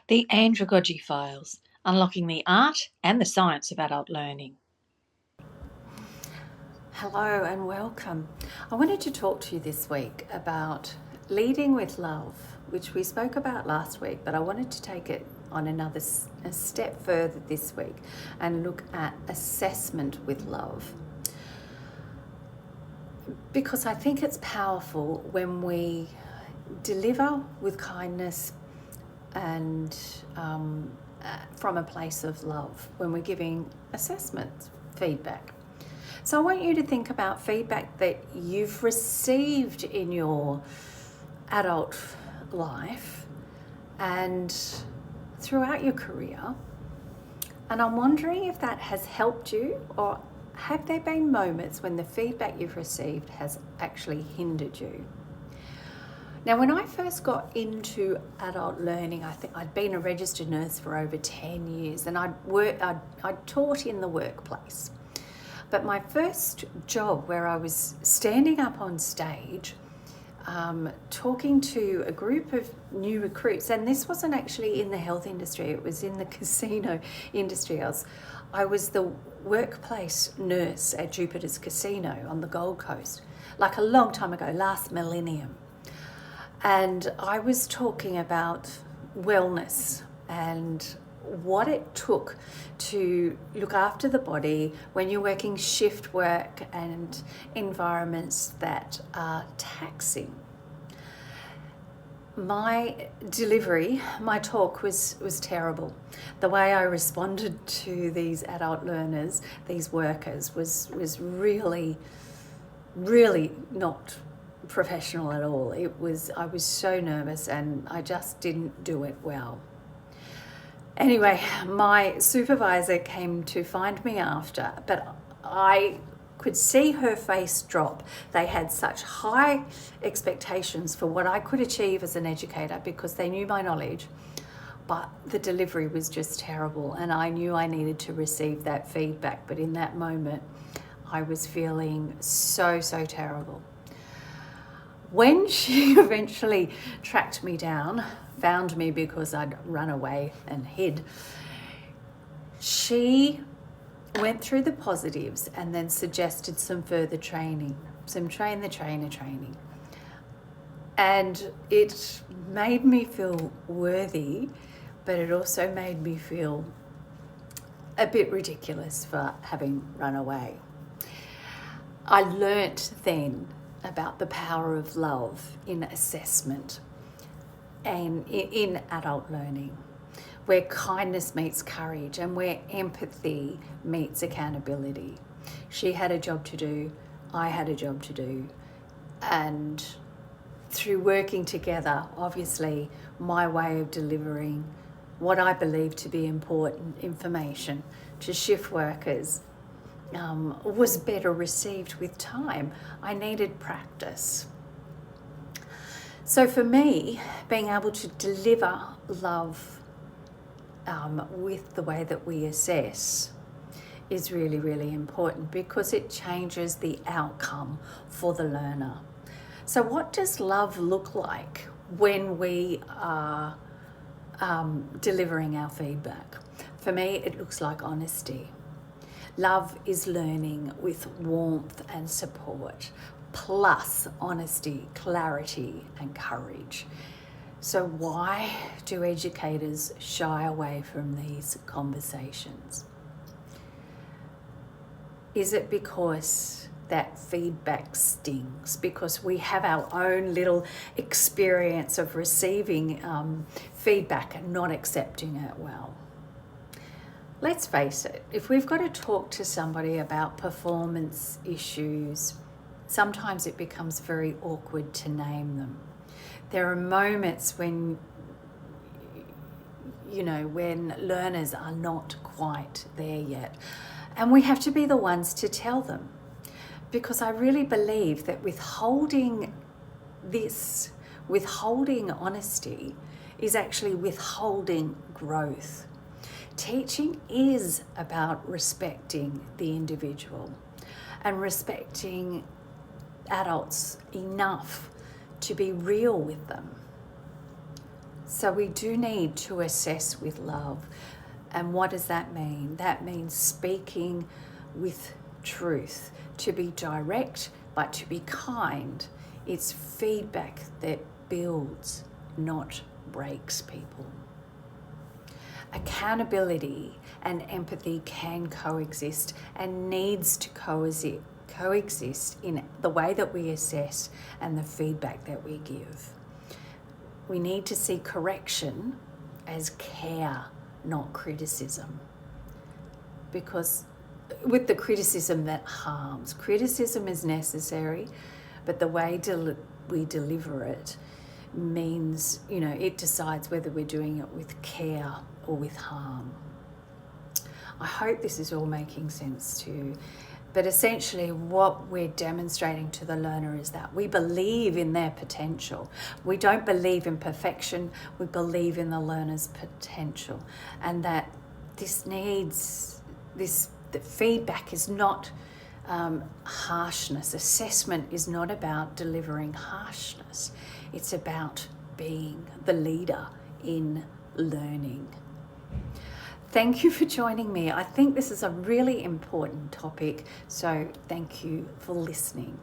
The Andragogy Files, Unlocking the Art and the Science of Adult Learning. Hello and welcome. I wanted to talk to you this week about leading with love, which we spoke about last week, but I wanted to take it on a step further this week and look at assessment with love. Because I think it's powerful when we deliver with kindness and from a place of love, when we're giving assessment feedback. So I want you to think about feedback that you've received in your adult life and throughout your career. And I'm wondering if that has helped you, or have there been moments when the feedback you've received has actually hindered you? Now, when I first got into adult learning, I think I'd been a registered nurse for over 10 years and I'd taught in the workplace. But my first job, where I was standing up on stage, talking to a group of new recruits, and this wasn't actually in the health industry, it was in the casino industry. I was the workplace nurse at Jupiter's Casino on the Gold Coast, like a long time ago, last millennium. And I was talking about wellness and what it took to look after the body when you're working shift work and environments that are taxing. My delivery, my talk was terrible. The way I responded to these adult learners, these workers, was really not professional at all. I was so nervous and I just didn't do it well. Anyway, my supervisor came to find me after, but I could see her face drop. They had such high expectations for what I could achieve as an educator because they knew my knowledge, but the delivery was just terrible and I knew I needed to receive that feedback. But in that moment, I was feeling so terrible. When she eventually tracked me down, found me because I'd run away and hid, she went through the positives and then suggested some further training, some train the trainer training. And it made me feel worthy, but it also made me feel a bit ridiculous for having run away. I learnt then about the power of love in assessment and in adult learning, where kindness meets courage and where empathy meets accountability. She had a job to do, I had a job to do, and through working together, obviously, my way of delivering what I believe to be important information to shift workers was better received with time. I needed practice. So for me, being able to deliver love with the way that we assess is really important because it changes the outcome for the learner. So what does love look like when we are delivering our feedback? For me, it looks like honesty. Love is learning with warmth and support, plus honesty, clarity, and courage. So why do educators shy away from these conversations? Is it because that feedback stings? Because we have our own little experience of receiving feedback and not accepting it well? Let's face it, if we've got to talk to somebody about performance issues, sometimes it becomes very awkward to name them. There are moments when, when learners are not quite there yet. And we have to be the ones to tell them. Because I really believe that withholding honesty is actually withholding growth. Teaching is about respecting the individual and respecting adults enough to be real with them. So we do need to assess with love. And what does that mean? That means speaking with truth, to be direct, but to be kind. It's feedback that builds, not breaks people. Accountability and empathy can coexist and needs to coexist in the way that we assess and the feedback that we give. We need to see correction as care, not criticism. Because with the criticism that harms, criticism is necessary, but the way we deliver it means, it decides whether we're doing it with care or with harm. I hope this is all making sense to you. But essentially what we're demonstrating to the learner is that we believe in their potential. We don't believe in perfection, we believe in the learner's potential. And that the feedback is not harshness. Assessment is not about delivering harshness. It's about being the leader in learning. Thank you for joining me. I think this is a really important topic, so thank you for listening.